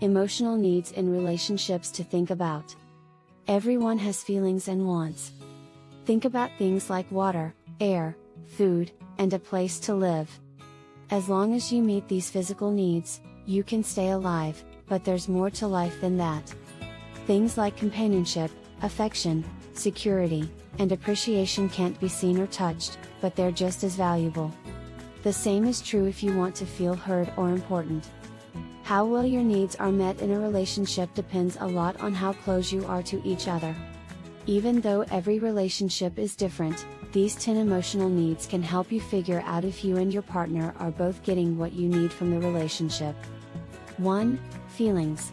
Emotional needs in relationships to think about. Everyone has feelings and wants. Think about things like water, air, food, and a place to live. As long as you meet these physical needs, you can stay alive, but there's more to life than that. Things like companionship, affection, security, and appreciation can't be seen or touched, but they're just as valuable. The same is true if you want to feel heard or important. How well your needs are met in a relationship depends a lot on how close you are to each other. Even though every relationship is different, these 10 emotional needs can help you figure out if you and your partner are both getting what you need from the relationship. 1. Feelings.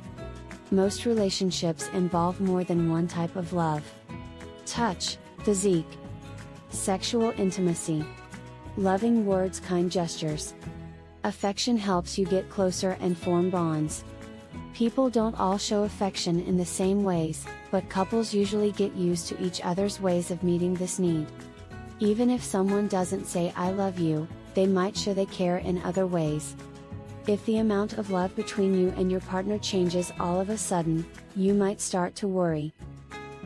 Most relationships involve more than one type of love. Touch, physique. Sexual intimacy. Loving words, kind gestures. Affection helps you get closer and form bonds. People don't all show affection in the same ways, but couples usually get used to each other's ways of meeting this need. Even if someone doesn't say "I love you," they might show they care in other ways. If the amount of love between you and your partner changes all of a sudden, you might start to worry.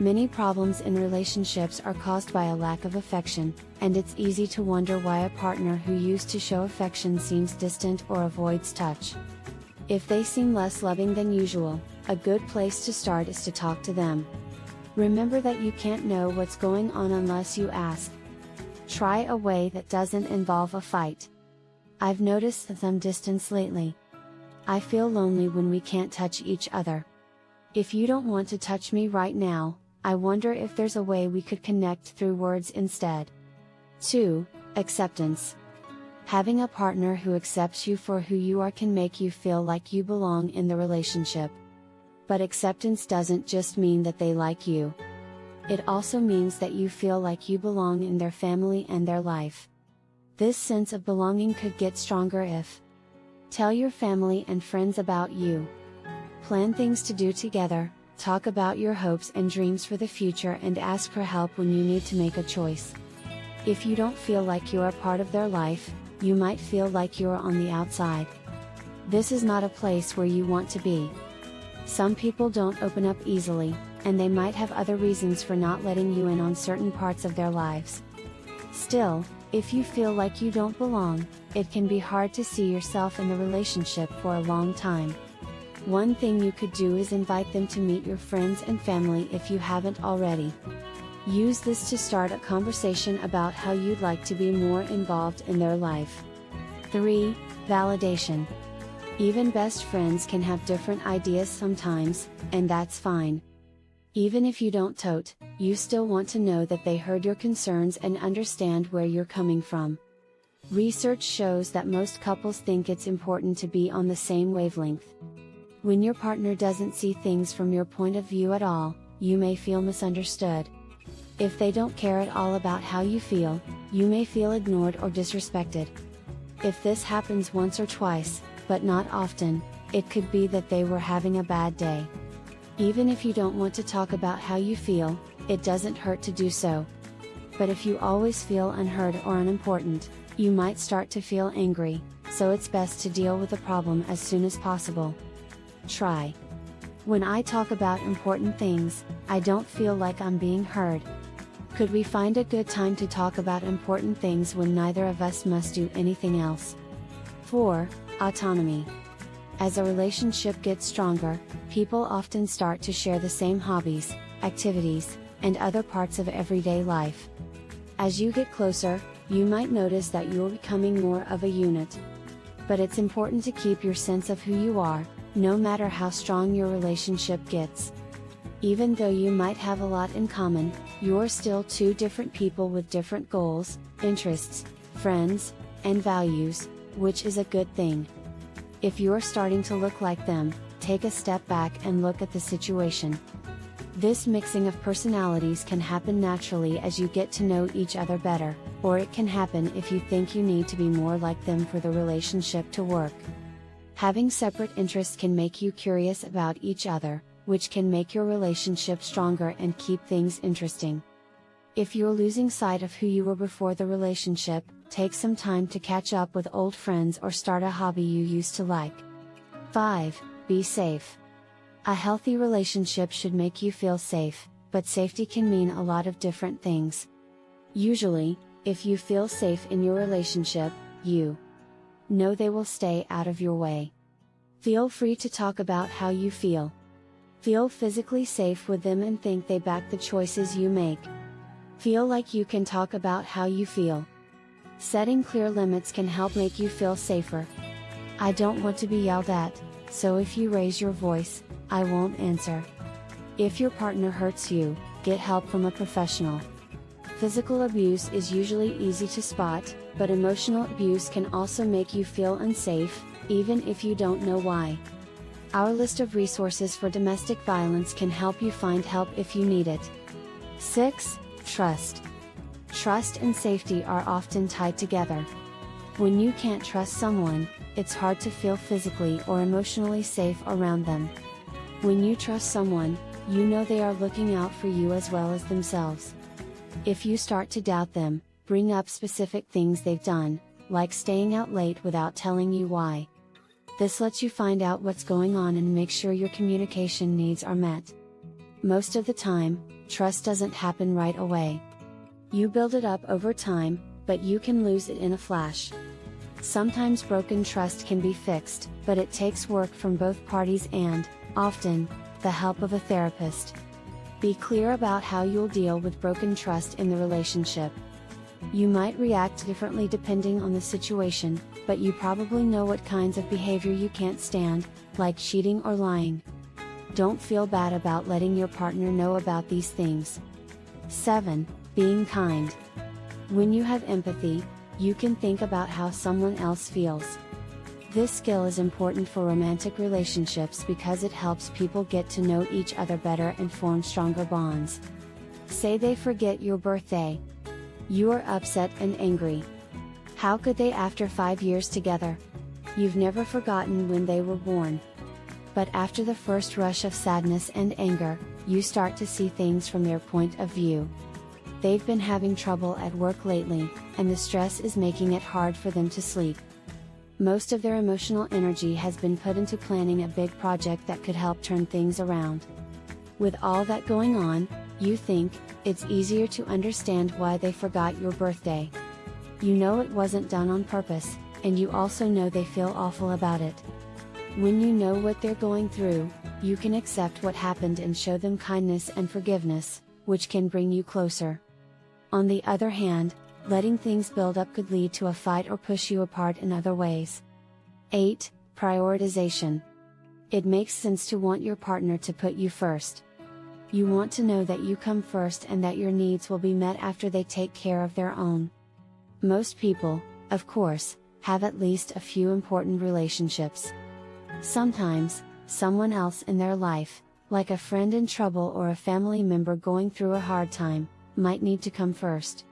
Many problems in relationships are caused by a lack of affection, and it's easy to wonder why a partner who used to show affection seems distant or avoids touch. If they seem less loving than usual, a good place to start is to talk to them. Remember that you can't know what's going on unless you ask. Try a way that doesn't involve a fight. I've noticed some distance lately. I feel lonely when we can't touch each other. If you don't want to touch me right now, I wonder if there's a way we could connect through words instead. 2. Acceptance. Having a partner who accepts you for who you are can make you feel like you belong in the relationship. But acceptance doesn't just mean that they like you. It also means that you feel like you belong in their family and their life. This sense of belonging could get stronger if tell your family and friends about you. Plan things to do together, talk about your hopes and dreams for the future, and ask for help when you need to make a choice. If you don't feel like you're a part of their life, you might feel like you're on the outside. This is not a place where you want to be. Some people don't open up easily, and they might have other reasons for not letting you in on certain parts of their lives. Still, if you feel like you don't belong, it can be hard to see yourself in the relationship for a long time. One thing you could do is invite them to meet your friends and family if you haven't already. Use this to start a conversation about how you'd like to be more involved in their life. 3. Validation. Even best friends can have different ideas sometimes, and that's fine. Even if you don't tote, you still want to know that they heard your concerns and understand where you're coming from. Research shows that most couples think it's important to be on the same wavelength. When your partner doesn't see things from your point of view at all, you may feel misunderstood. If they don't care at all about how you feel, you may feel ignored or disrespected. If this happens once or twice, but not often, it could be that they were having a bad day. Even if you don't want to talk about how you feel, it doesn't hurt to do so. But if you always feel unheard or unimportant, you might start to feel angry, so it's best to deal with the problem as soon as possible. Try. When I talk about important things, I don't feel like I'm being heard. Could we find a good time to talk about important things when neither of us must do anything else? 4. Autonomy. As a relationship gets stronger, people often start to share the same hobbies, activities, and other parts of everyday life. As you get closer, you might notice that you're becoming more of a unit. But it's important to keep your sense of who you are, no matter how strong your relationship gets. Even though you might have a lot in common, you're still two different people with different goals, interests, friends, and values, which is a good thing. If you're starting to look like them, take a step back and look at the situation. This mixing of personalities can happen naturally as you get to know each other better, or it can happen if you think you need to be more like them for the relationship to work. Having separate interests can make you curious about each other, which can make your relationship stronger and keep things interesting. If you're losing sight of who you were before the relationship, take some time to catch up with old friends or start a hobby you used to like. 5. Be safe. A healthy relationship should make you feel safe, but safety can mean a lot of different things. Usually, if you feel safe in your relationship, you know they will stay out of your way. Feel free to talk about how you feel. Feel physically safe with them and think they back the choices you make. Feel like you can talk about how you feel. Setting clear limits can help make you feel safer. I don't want to be yelled at, so if you raise your voice, I won't answer. If your partner hurts you, get help from a professional. Physical abuse is usually easy to spot, but emotional abuse can also make you feel unsafe, even if you don't know why. Our list of resources for domestic violence can help you find help if you need it. 6. Trust. Trust and safety are often tied together. When you can't trust someone, it's hard to feel physically or emotionally safe around them. When you trust someone, you know they are looking out for you as well as themselves. If you start to doubt them, bring up specific things they've done, like staying out late without telling you why. This lets you find out what's going on and make sure your communication needs are met. Most of the time, trust doesn't happen right away. You build it up over time, but you can lose it in a flash. Sometimes broken trust can be fixed, but it takes work from both parties and, often, the help of a therapist. Be clear about how you'll deal with broken trust in the relationship. You might react differently depending on the situation, but you probably know what kinds of behavior you can't stand, like cheating or lying. Don't feel bad about letting your partner know about these things. 7. Being kind. When you have empathy, you can think about how someone else feels. This skill is important for romantic relationships because it helps people get to know each other better and form stronger bonds. Say they forget your birthday. You are upset and angry. How could they after 5 years together? You've never forgotten when they were born. But after the first rush of sadness and anger, you start to see things from their point of view. They've been having trouble at work lately, and the stress is making it hard for them to sleep. Most of their emotional energy has been put into planning a big project that could help turn things around. With all that going on, you think, it's easier to understand why they forgot your birthday. You know it wasn't done on purpose, and you also know they feel awful about it. When you know what they're going through, you can accept what happened and show them kindness and forgiveness, which can bring you closer. On the other hand, letting things build up could lead to a fight or push you apart in other ways. 8. Prioritization. It makes sense to want your partner to put you first. You want to know that you come first and that your needs will be met after they take care of their own. Most people, of course, have at least a few important relationships. Sometimes, someone else in their life, like a friend in trouble or a family member going through a hard time, might need to come first.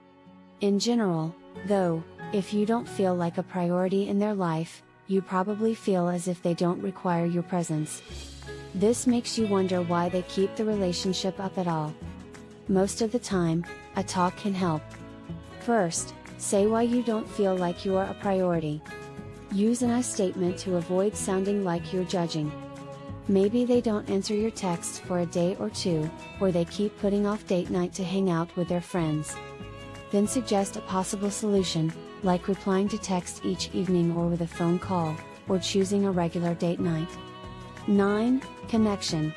In general, though, if you don't feel like a priority in their life, you probably feel as if they don't require your presence. This makes you wonder why they keep the relationship up at all. Most of the time, a talk can help. First, say why you don't feel like you are a priority. Use an I statement to avoid sounding like you're judging. Maybe they don't answer your texts for a day or two, or they keep putting off date night to hang out with their friends. Then suggest a possible solution, like replying to text each evening or with a phone call, or choosing a regular date night. 9. Connection.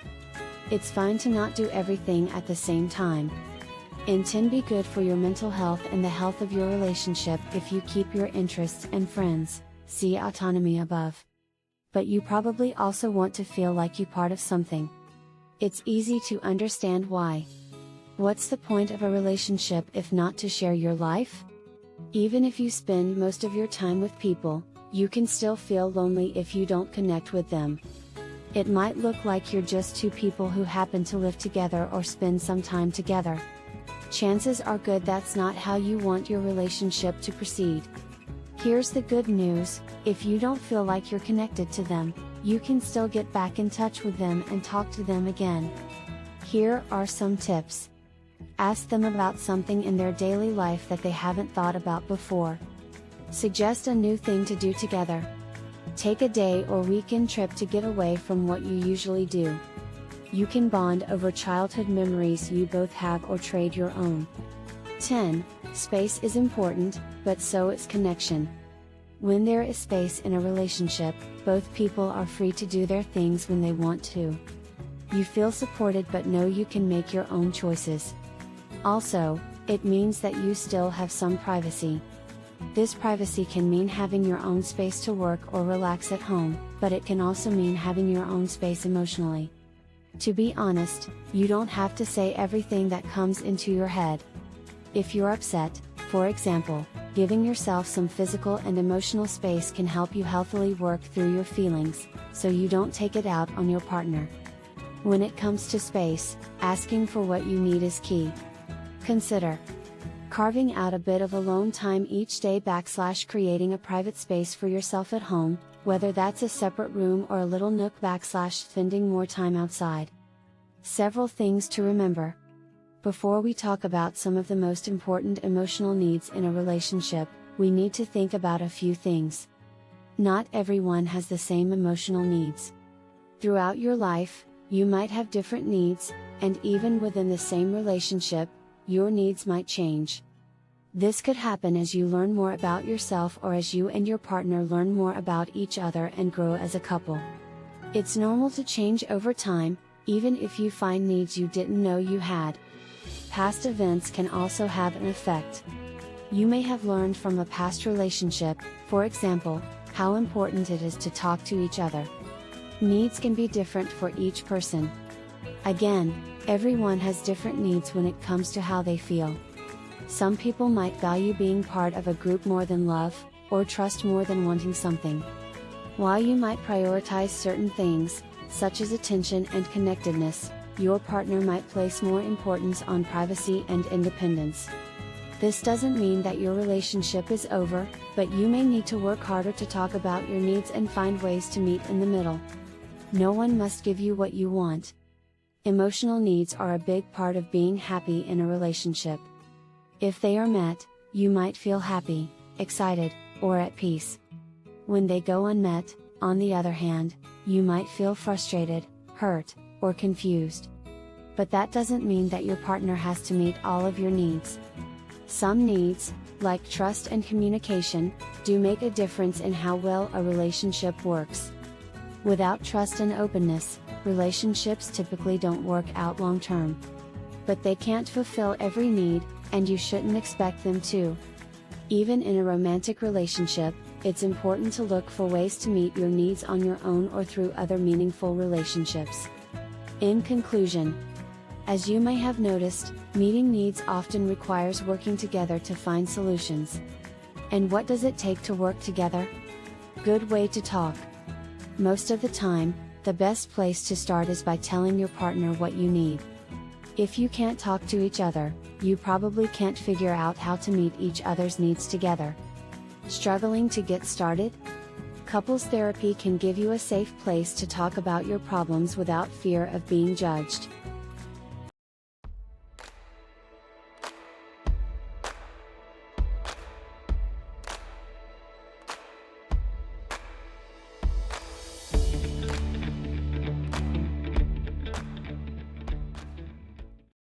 It's fine to not do everything at the same time. It can be good for your mental health and the health of your relationship if you keep your interests and friends, see autonomy above. But you probably also want to feel like you're part of something. It's easy to understand why. What's the point of a relationship if not to share your life? Even if you spend most of your time with people, you can still feel lonely if you don't connect with them. It might look like you're just two people who happen to live together or spend some time together. Chances are good that's not how you want your relationship to proceed. Here's the good news: if you don't feel like you're connected to them, you can still get back in touch with them and talk to them again. Here are some tips. Ask them about something in their daily life that they haven't thought about before. Suggest a new thing to do together. Take a day or weekend trip to get away from what you usually do. You can bond over childhood memories you both have or trade your own. 10. Space is important, but so is connection. When there is space in a relationship, both people are free to do their things when they want to. You feel supported but know you can make your own choices. Also, it means that you still have some privacy. This privacy can mean having your own space to work or relax at home, but it can also mean having your own space emotionally. To be honest, you don't have to say everything that comes into your head. If you're upset, for example, giving yourself some physical and emotional space can help you healthily work through your feelings, so you don't take it out on your partner. When it comes to space, asking for what you need is key. Consider carving out a bit of alone time each day / creating a private space for yourself at home, whether that's a separate room or a little nook / spending more time outside. Several things to remember. Before we talk about some of the most important emotional needs in a relationship, we need to think about a few things. Not everyone has the same emotional needs. Throughout your life, you might have different needs, and even within the same relationship, your needs might change. This could happen as you learn more about yourself or as you and your partner learn more about each other and grow as a couple. It's normal to change over time, even if you find needs you didn't know you had. Past events can also have an effect. You may have learned from a past relationship, for example, how important it is to talk to each other. Needs can be different for each person. Again, everyone has different needs when it comes to how they feel. Some people might value being part of a group more than love, or trust more than wanting something. While you might prioritize certain things, such as attention and connectedness, your partner might place more importance on privacy and independence. This doesn't mean that your relationship is over, but you may need to work harder to talk about your needs and find ways to meet in the middle. No one must give you what you want. Emotional needs are a big part of being happy in a relationship. If they are met, you might feel happy, excited, or at peace. When they go unmet, on the other hand, you might feel frustrated, hurt, or confused. But that doesn't mean that your partner has to meet all of your needs. Some needs, like trust and communication, do make a difference in how well a relationship works. Without trust and openness, relationships typically don't work out long term. But they can't fulfill every need, and you shouldn't expect them to. Even in a romantic relationship, it's important to look for ways to meet your needs on your own or through other meaningful relationships. In conclusion, as you may have noticed, meeting needs often requires working together to find solutions. And what does it take to work together? Good way to talk. Most of the time, the best place to start is by telling your partner what you need. If you can't talk to each other, you probably can't figure out how to meet each other's needs together. Struggling to get started? Couples therapy can give you a safe place to talk about your problems without fear of being judged.